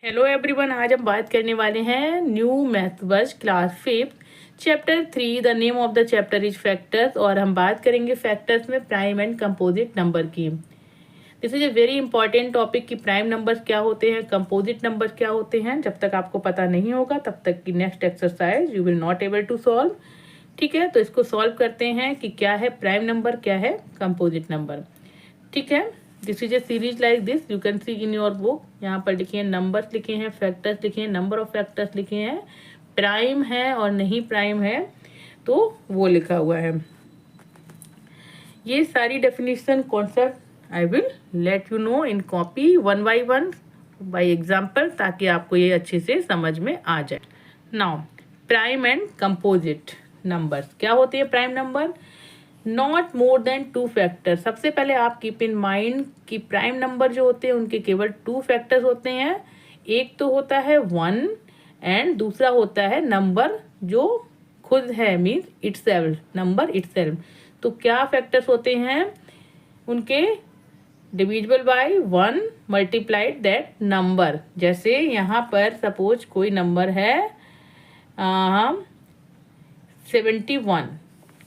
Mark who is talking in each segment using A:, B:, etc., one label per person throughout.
A: Hello everyone, आज हम बात करने वाले हैं new math verse class 5 chapter 3। The name of the chapter is factors और हम बात करेंगे फैक्टर्स में प्राइम एंड कंपोजिट नंबर की। This is a very important topic कि प्राइम नंबर्स क्या होते हैं, कंपोजिट नंबर्स क्या होते हैं। जब तक आपको पता नहीं होगा तब तक की next exercise you will not able to solve. ठीक है, तो इसको सॉल्व करते हैं कि क्या है प्राइम नंबर, क्या है कंपोजिट नंबर। ठीक है, this is A series like this, you can see in your book. यहाँ पर लिखे हैं नंबर्स, लिखे हैं फैक्टर्स, लिखे हैं नंबर ऑफ फैक्टर्स, लिखे हैं प्राइम है और नहीं प्राइम है तो वो लिखा हुआ है। ये सारी definition concept I will let you know in copy one by example, ताकि आपको ये अच्छे से समझ में आ जाए। Now prime and composite numbers क्या होते हैं। Prime number not more than 2 factor. सबसे पहले आप कीप इन माइंड कि प्राइम नंबर जो होते हैं उनके केवल 2 फैक्टर्स होते हैं। एक तो होता है 1 एंड दूसरा होता है नंबर जो खुद है, मीन्स इटसेल्फ, नंबर इटसेल्फ। तो क्या फैक्टर्स होते हैं उनके, divisible by 1 multiplied that number. जैसे यहाँ पर सपोज कोई नंबर है 71,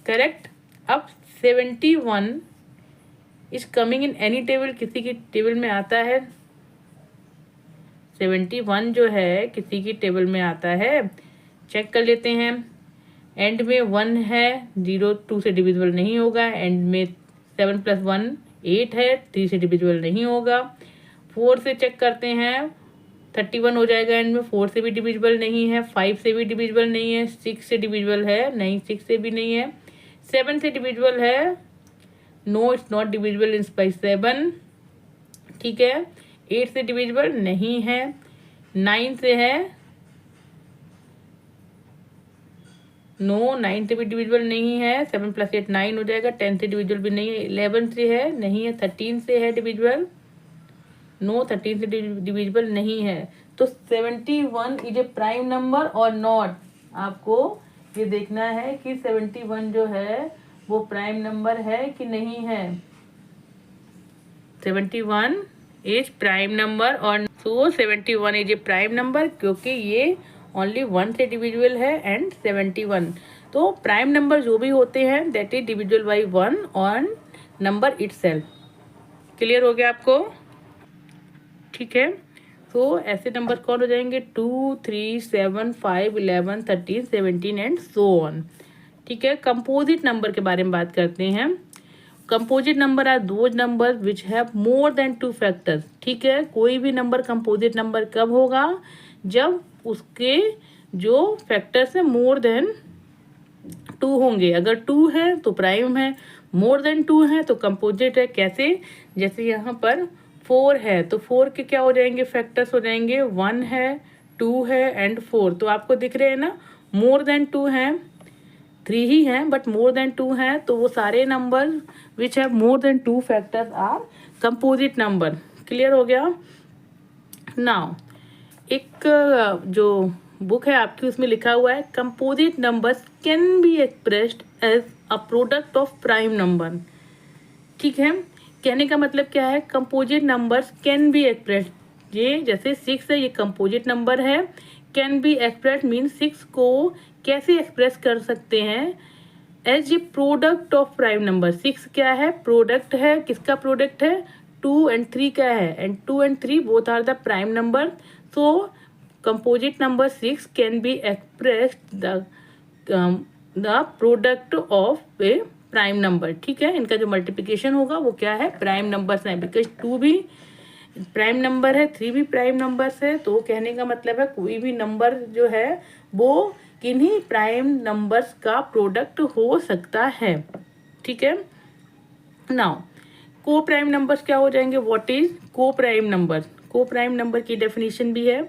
A: करेक्ट। अब 71 is coming in any table, किसी की टेबल में आता है। 71 जो है किसी की टेबल में आता है, चेक कर लेते हैं। एंड में 1 है, 0 2 से डिविजिबल नहीं होगा। एंड में 7 + 1 8 है, 3 से डिविजिबल नहीं होगा। 4 से चेक करते हैं, 31 हो जाएगा। एंड में 4 से भी डिविजिबल नहीं है, 5 से भी डिविजिबल नहीं है, 6 से डिविजिबल है, नहीं 6 से भी नहीं है। 7 से डिविजिबल है, no it's not divisible in by 7। ठीक है, 8 से डिविजिबल नहीं है, 9 से है, नो 9 से भी डिविजिबल नहीं है। 7 + 8 9 हो जाएगा। 10 से डिविजिबल भी नहीं है। 11 से है, नहीं है। 13 से है डिविजिबल, नो 13 से डिविजिबल नहीं है। तो 71 इज ए प्राइम नंबर और नॉट। आपको ये देखना है कि 71 जो है वो प्राइम नंबर है कि नहीं है। 71 इज प्राइम नंबर और सो 71 इज ए प्राइम नंबर, क्योंकि ये ओनली 1 से डिविजिबल है एंड 71। तो प्राइम नंबर जो भी होते हैं that is divisible by 1 on number itself. Clear हो गया आपको? ठीक है, तो ऐसे नंबर कौन हो जाएंगे, 2 3 7 5 11 13 17 एंड सो ऑन। ठीक है, कंपोजिट नंबर के बारे में बात करते हैं। Composite number are those number which have more than 2 factors. ठीक है, कोई भी नंबर कंपोजिट नंबर कब होगा, जब उसके जो फैक्टर्स है मोर देन 2 होंगे। अगर 2 है तो प्राइम है, मोर देन 2 है तो कंपोजिट है। कैसे, जैसे यहाँ पर 4 है तो 4 के क्या हो जाएंगे, फैक्टर्स हो जाएंगे 1 है, 2 है एंड 4। तो आपको दिख रहे हैं ना, मोर देन 2 है, 3 ही है बट मोर देन 2 है, तो वो सारे number which have more than 2 factors are composite number. Clear हो गया? नाउ एक जो बुक है आपकी उसमें लिखा हुआ है composite numbers can be expressed as a product of prime number. ठीक है, कहने का मतलब क्या है, composite numbers can be expressed, ये जैसे 6 है ये कंपोजिट नंबर है। कैन बी एक्सप्रेस्ड मीन 6 को कैसे एक्सप्रेस कर सकते हैं, as a product of prime number. 6 क्या है, प्रोडक्ट है, किसका प्रोडक्ट है, 2 एंड 3 का है, and 2 and 3 both are the prime number. So composite number 6 can be expressed the product of a prime number. ठीक है, इनका जो मल्टीप्लिकेशन होगा वो क्या है, प्राइम नंबर्स हैं, बिकॉज 2 भी प्राइम नंबर है, 3 भी प्राइम नंबर्स है। तो कहने का मतलब है कोई भी नंबर जो है वो किन्हीं प्राइम नंबर्स का प्रोडक्ट हो सकता है। ठीक है, नाउ को प्राइम नंबर्स क्या हो जाएंगे, what is co prime number. Co prime number की डेफिनेशन भी है,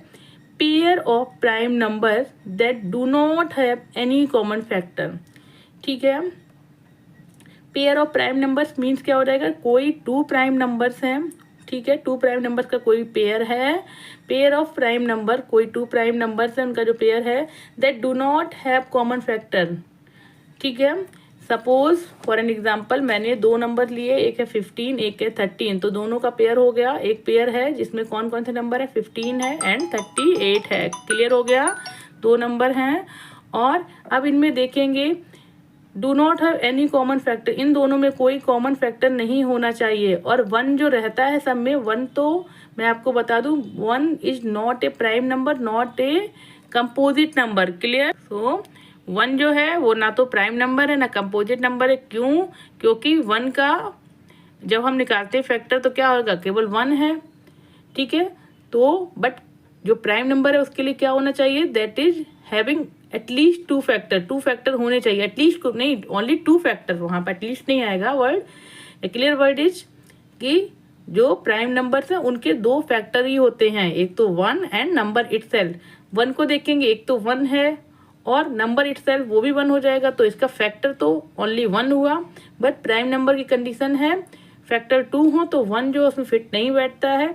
A: pair of prime numbers that do not have any common factor. ठीक है, pair of prime numbers means क्या हो जाएगा, कोई 2 प्राइम नंबर्स हैं। ठीक है, 2 प्राइम नंबर्स का कोई पेयर है, पेयर ऑफ प्राइम नंबर, कोई 2 प्राइम नंबर्स है उनका जो पेयर है, that do not have common factor. ठीक है, सपोज फॉर एन एग्जाम्पल मैंने दो नंबर लिए, एक है 15 एक है 13, तो दोनों का पेयर हो गया। एक पेयर है जिसमें कौन कौन से नंबर है, 15 है एंड 38 है। क्लियर हो गया, दो नंबर हैं। और अब इनमें देखेंगे do not have any common factor, इन दोनों में कोई कॉमन फैक्टर नहीं होना चाहिए। और वन जो रहता है सब में, वन तो मैं आपको बता दूं, one is not a prime number, not a composite number. Clear. So one जो है वो ना तो प्राइम नंबर है ना कंपोजिट नंबर है। क्यों? क्योंकि वन का जब हम निकालते हैं फैक्टर तो क्या होगा, केवल वन है। ठीक है, तो बट जो प्राइम नंबर है उसके लिए क्या होना चाहिए, that is having at least two factor, two factor होने चाहिए। एटलीस्ट नहीं, ओनली टू फैक्टर, वहां पर एटलीस्ट नहीं आएगा वर्ड। क्लियर वर्ड इज कि जो प्राइम नंबर्स हैं उनके दो फैक्टर ही होते हैं, एक तो one and number itself. One को देखेंगे, एक तो वन है और नंबर इटसेल्फ वो भी वन हो जाएगा, तो इसका फैक्टर तो ओनली वन हुआ। बट प्राइम नंबर की कंडीशन है फैक्टर टू हो, तो वन जो उसमें फिट नहीं बैठता है।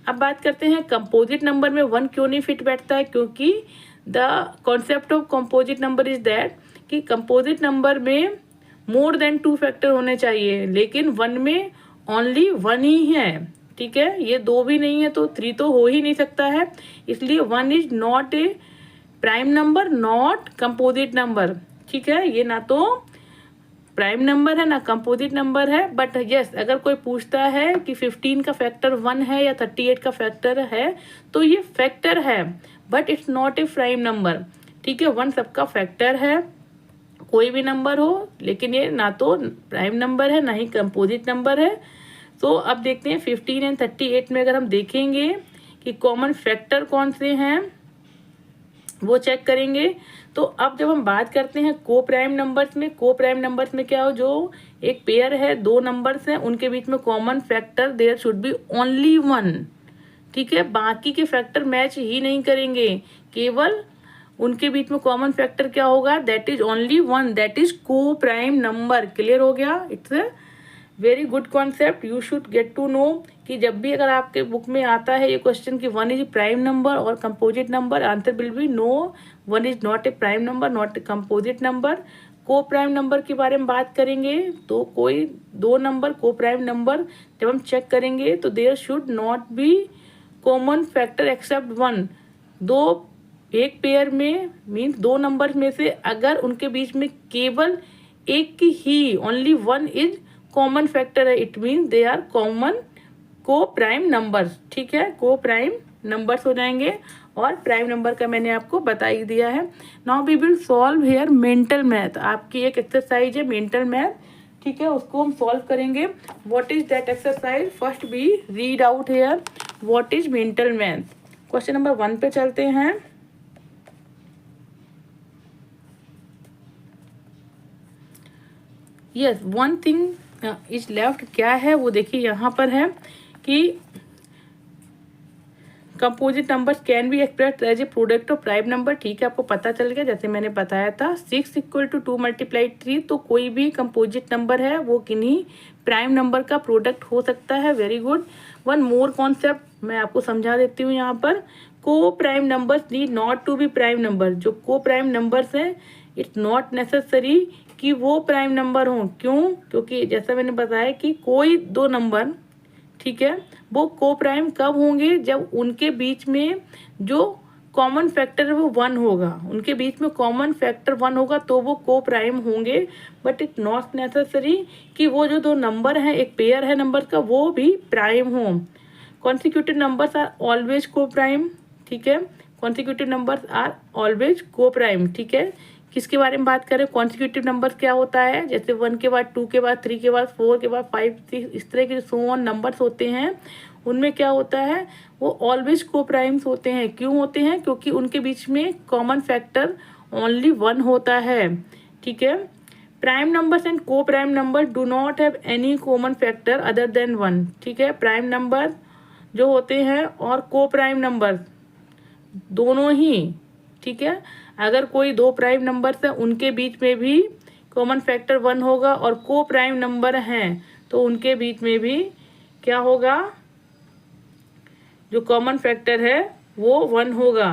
A: अब बात करते हैं कंपोजिट नंबर में वन क्यों नहीं फिट बैठता है, क्योंकि the concept of composite number is that कि कंपोजिट नंबर में मोर देन टू फैक्टर होने चाहिए, लेकिन वन में ओनली वन ही है। ठीक है, ये दो भी नहीं है तो थ्री तो हो ही नहीं सकता है, इसलिए one is not a prime number not composite number. ठीक है, ये ना तो प्राइम नंबर है ना कंपोजिट नंबर है। बट यस, अगर कोई पूछता है कि 15 का फैक्टर वन है या 38 का फैक्टर है, तो ये फैक्टर है but it's not a prime number. ठीक है, वन सबका फैक्टर है, कोई भी नंबर हो, लेकिन ये ना तो प्राइम नंबर है ना ही कंपोजिट नंबर है। तो अब देखते हैं 15 एंड 38 में अगर हम देखेंगे कि कॉमन फैक्टर कौन से हैं वो चेक करेंगे। तो अब जब हम बात करते हैं को प्राइम नंबर्स में, को प्राइम नंबर्स में क्या हो, जो एक पेयर है, दो नंबर्स हैं, उनके बीच में common factor there should be only one. ठीक है, बाकी के फैक्टर मैच ही नहीं करेंगे, केवल उनके बीच में कॉमन फैक्टर क्या होगा, that is only one, that is co prime number. Clear हो गया, it's a very good concept, you should get to know कि जब भी अगर आपके बुक में आता है ये क्वेश्चन कि वन इज प्राइम नंबर और composite number, answer will be no, one is not a prime number not a composite number. Co prime number के बारे में बात करेंगे तो कोई दो नंबर को प्राइम नंबर जब हम चेक करेंगे तो there should not be common factor except one. दो एक पेयर में मीन्स दो नंबर में से अगर उनके बीच में केवल एक की ही only one is common factor है, it mean they are common को प्राइम नंबर्स। ठीक है, को प्राइम नंबर्स हो जाएंगे और प्राइम नंबर का मैंने आपको बता ही दिया है। Now we will solve here mental math, आपकी एक एक्सरसाइज है मेंटल मैथ। ठीक है, उसको हम सॉल्व करेंगे। What is that exercise, first we read out here what is mental math. Question number 1 पे चलते हैं। Yes, one thing is left, क्या है वो देखिए यहाँ पर है कि composite numbers can be expressed as a product of prime number. ठीक है, आपको पता चल गया, जैसे मैंने बताया था 6 इक्वल टू 2 मल्टीप्लाई 3, तो कोई भी कंपोजिट नंबर है वो किन्हीं प्राइम नंबर का प्रोडक्ट हो सकता है। Very good. One more concept मैं आपको समझा देती हूँ यहाँ पर, co prime numbers need not to be prime number. जो को प्राइम नंबर्स हैं इट्स नॉट नेसेसरी कि वो प्राइम नंबर हों। क्यों? क्योंकि जैसा मैंने बताया कि कोई दो नंबर, ठीक है, वो को प्राइम कब होंगे, जब उनके बीच में जो कॉमन फैक्टर है वो वन होगा, उनके बीच में कॉमन फैक्टर वन होगा तो वो को प्राइम होंगे। बट इट नॉट नेसेसरी कि वो जो दो नंबर हैं, एक पेयर है नंबर का, वो भी प्राइम हो। कॉन्सिक्यूटिव नंबर्स आर ऑलवेज को प्राइम। ठीक है, कॉन्सिक्यूटिव नंबर्स आर ऑलवेज को प्राइम। ठीक है, किसके बारे में बात करें, कॉन्सिक्यूटिव नंबर्स क्या होता है, जैसे 1 के बाद 2 के बाद 3 के बाद 4 के बाद 5 6 इस तरह के सो ऑन नंबर्स होते हैं, उनमें क्या होता है, वो ऑलवेज को प्राइम्स होते हैं। क्यों होते हैं? क्योंकि उनके बीच में कॉमन फैक्टर ओनली वन होता है। ठीक है, प्राइम नंबर्स एंड को prime number do not have any common factor other than one. ठीक है, प्राइम नंबर जो होते हैं और को प्राइम नंबर दोनों ही, ठीक है, अगर कोई दो प्राइम नंबर्स हैं उनके बीच में भी कॉमन फैक्टर वन होगा और को प्राइम नंबर हैं तो उनके बीच में भी क्या होगा, जो कॉमन फैक्टर है वो वन होगा।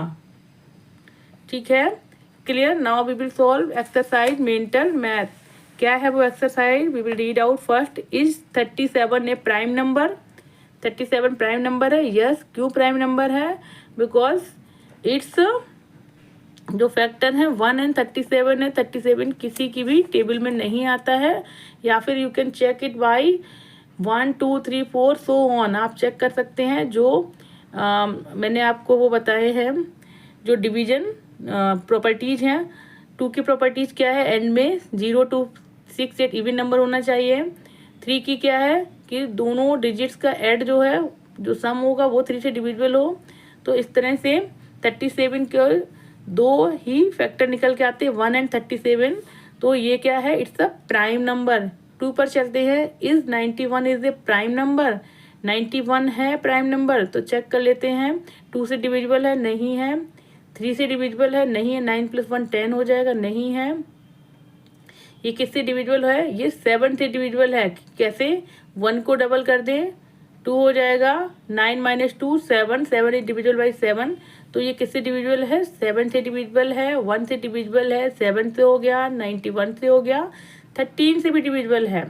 A: ठीक है, clear. Now we will solve exercise mental math. क्या है वो exercise, we will read out first. Is 37 a prime number? 37 prime number है? यस। क्यों प्राइम नंबर है? बिकॉज इट्स जो फैक्टर है 1 एंड 37 है। 37 किसी की भी टेबल में नहीं आता है, या फिर you can check it by 1 2 3 4 so on, आप चेक कर सकते हैं। जो मैंने आपको वो बताए हैं जो डिवीजन प्रॉपर्टीज हैं। 2 की प्रॉपर्टीज क्या है, एंड में 0 to 6 8 इवन नंबर होना चाहिए। 3 की क्या है कि दोनों डिजिट्स का ऐड जो है, जो सम होगा वो 3 से डिविजिबल हो। तो इस तरह से 37 के 2 ही फैक्टर निकल के आते हैं, 1 एंड 37। तो ये क्या है, इट्स अ प्राइम नंबर। 2 पर चलते हैं। Is 91 is a prime number? 91 है प्राइम नंबर? तो चेक कर लेते हैं। 2 से डिविजिबल है? नहीं है। 3 से डिविजिबल है? नहीं है। 9 + 1 10 हो जाएगा? नहीं है। ये किससे डिविजिबल है? ये 7 से डिविजिबल है। कैसे? 1 को डबल कर दें, 2 हो जाएगा। 9 - 2 7, 7 इज डिविजिबल बाई 7। तो ये किससे डिविजिबल है? 7 से डिविजिबल है। 1 से डिविजिबल है, 7 से हो गया, 91 से हो गया, 13 से भी डिविजिबल है।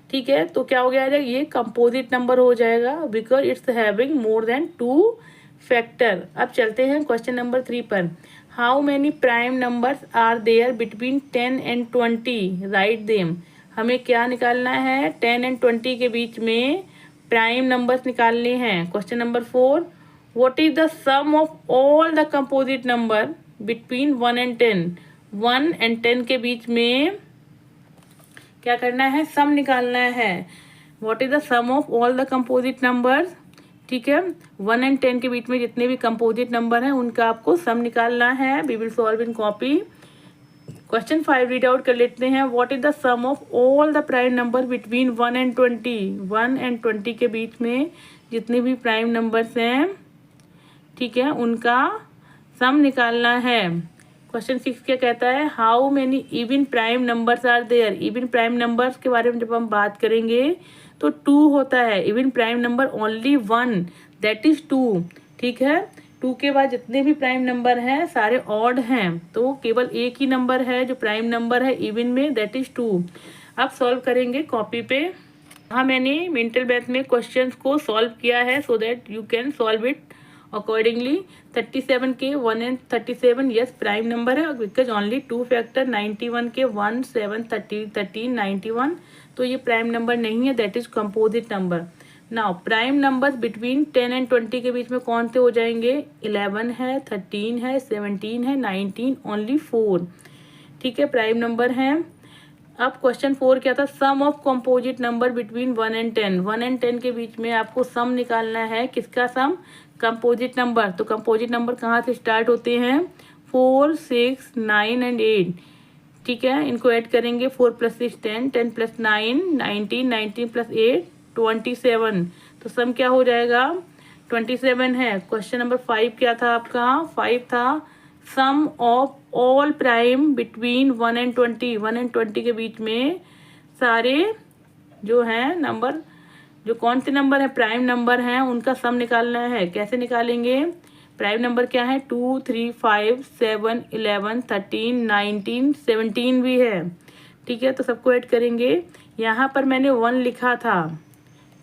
A: ठीक है, तो क्या हो गया? ये कंपोजिट नंबर हो जाएगा because it's having more than 2 factor. अब चलते हैं क्वेश्चन नंबर 3 पर। How many prime numbers are there between 10 and 20? Write them. हमें क्या निकालना है? 10 एंड 20 के बीच में प्राइम नंबर्स निकालने हैं। Question number 4, what is the sum of all the composite number between 1 and 10? 1 and 10 के बीच में क्या करना है? सम निकालना है। What is the sum of all the composite numbers? ठीक है, 1 एंड 10 के बीच में जितने भी कंपोजिट नंबर हैं उनका आपको सम निकालना है। We will solve in copy. Question 5 read out कर लेते हैं। What is the sum of all the prime number between 1 and 20? 1 and 20 के बीच में जितने भी प्राइम नंबर्स हैं, ठीक है, उनका सम निकालना है। क्वेश्चन 6 क्या कहता है? How many even prime numbers are there? Even prime numbers के बारे में जब हम बात करेंगे तो 2 होता है। Even prime number only 1, that is 2। ठीक है, 2 के बाद जितने भी प्राइम नंबर हैं सारे ऑड हैं, तो केवल एक ही नंबर है जो प्राइम नंबर है इवन में, दैट इज 2। अब सॉल्व करेंगे कॉपी पे। हाँ, मैंने मेंटल मैथ में क्वेश्चंस को सॉल्व किया है so that you can solve it accordingly. 37 के 1 एंड 37 यस प्राइम नंबर है बिकॉज ओनली 2 फैक्टर। 91 के 1 7 30 13 91, तो ये प्राइम नंबर नहीं है, that is composite number. Now prime numbers between 10 and 20 के बीच में कौन से हो जाएंगे? 11 है, 13 है, 17 है, 19, ओनली 4। ठीक है, प्राइम नंबर है। अब क्वेश्चन 4 क्या था? Sum of composite number between 1 and 10। 1 and 10 के बीच में आपको सम निकालना है। किसका सम? Composite number. तो कंपोजिट नंबर कहाँ से स्टार्ट होते हैं? 4 6 9 एंड 8। ठीक है, इनको ऐड करेंगे। 4 + 6 10, 10 + 9 19, 19 + 8 27। तो सम क्या हो जाएगा? 27 है। क्वेश्चन नंबर 5 क्या था आपका? 5 था sum of all prime between 1 and 20। 1 and 20 के बीच में सारे जो हैं नंबर, जो कौन से नंबर है प्राइम नंबर हैं, उनका सम निकालना है। कैसे निकालेंगे? प्राइम नंबर क्या है? 2 3 5 7 11 13 19 17 भी है। ठीक है, तो सबको ऐड करेंगे। यहाँ पर मैंने 1 लिखा था,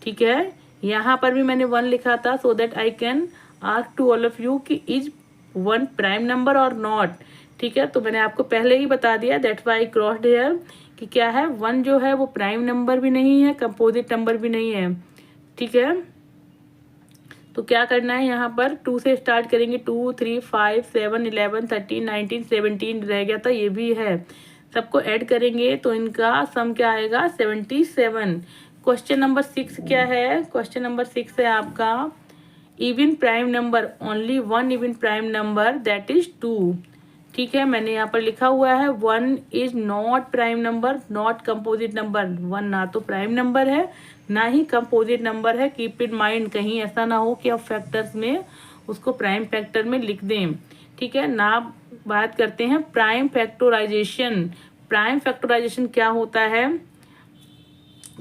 A: ठीक है, यहाँ पर भी मैंने 1 लिखा था so that I can ask to all of you कि इज 1 प्राइम नंबर और नॉट। ठीक है, तो मैंने आपको पहले ही बता दिया, that's why I crossed here कि क्या है, 1 जो है वो प्राइम नंबर भी नहीं है, कंपोजिट नंबर भी नहीं है। ठीक है, तो क्या करना है, यहाँ पर 2 से स्टार्ट करेंगे। 2 3 5 7 11 13 19 17 रह गया था, ये भी है। सबको ऐड करेंगे तो इनका सम क्या आएगा? 77। क्वेश्चन नंबर 6 क्या है? क्वेश्चन नंबर 6 है आपका even prime number, only 1 even prime number, that is 2। ठीक है, मैंने यहाँ पर लिखा हुआ है 1 is not prime number, not composite number. 1 ना तो प्राइम नंबर है ना ही कंपोजिट नंबर है। कीप इन माइंड, कहीं ऐसा ना हो कि आप फैक्टर्स में उसको प्राइम फैक्टर में लिख दें। ठीक है ना, बात करते हैं प्राइम फैक्टराइजेशन। प्राइम फैक्टराइजेशन क्या होता है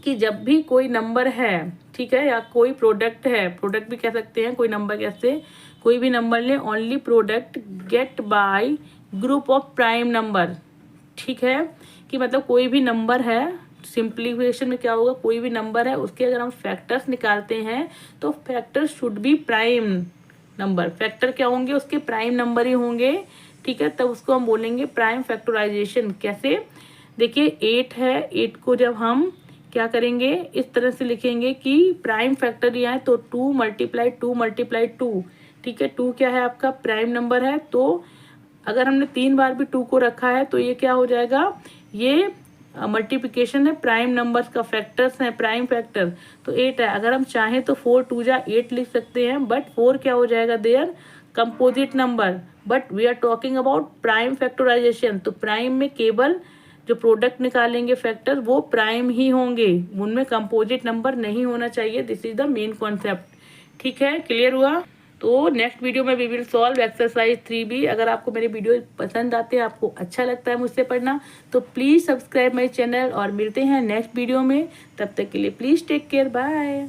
A: कि जब भी कोई नंबर है, ठीक है, या कोई प्रोडक्ट है, प्रोडक्ट भी कह सकते हैं, कोई नंबर कैसे, कोई भी नंबर ले, only product get by group of prime number. ठीक है, कि मतलब कोई भी नंबर है, सिंप्लीफिकेशन में क्या होगा, कोई भी नंबर है उसके अगर हम फैक्टर्स निकालते हैं तो factor should be prime number. Factor क्या होंगे, उसके प्राइम नंबर ही होंगे, ठीक है, तब उसको हम बोलेंगे प्राइम फैक्टराइजेशन। कैसे, देखिए 8 है, 8 को जब हम क्या करेंगे, इस तरह से लिखेंगे कि प्राइम फैक्टर ये है तो 2 मल्टीप्लाई 2 मल्टीप्लाई 2, ठीक है, 2 क्या है आपका प्राइम नंबर है, तो अगर हमने 3 बार भी 2 को रखा है तो ये क्या हो जाएगा, ये मल्टीप्लिकेशन है प्राइम नंबर्स का, फैक्टर्स हैं प्राइम फैक्टर, तो 8 है। अगर हम चाहें तो 4 2 जा 8 लिख सकते हैं, बट 4 क्या हो जाएगा, there composite number, but we are talking about prime factorization. तो प्राइम में केवल जो प्रोडक्ट निकालेंगे फैक्टर वो प्राइम ही होंगे, उनमें कंपोजिट नंबर नहीं होना चाहिए। This is the main concept, ठीक है, क्लियर हुआ। तो नेक्स्ट वीडियो में we will solve exercise 3B। अगर आपको मेरे वीडियो पसंद आते हैं, आपको अच्छा लगता है मुझसे पढ़ना, तो प्लीज़ सब्सक्राइब माई चैनल और मिलते हैं नेक्स्ट वीडियो में। तब तक के लिए प्लीज़ टेक केयर, बाय।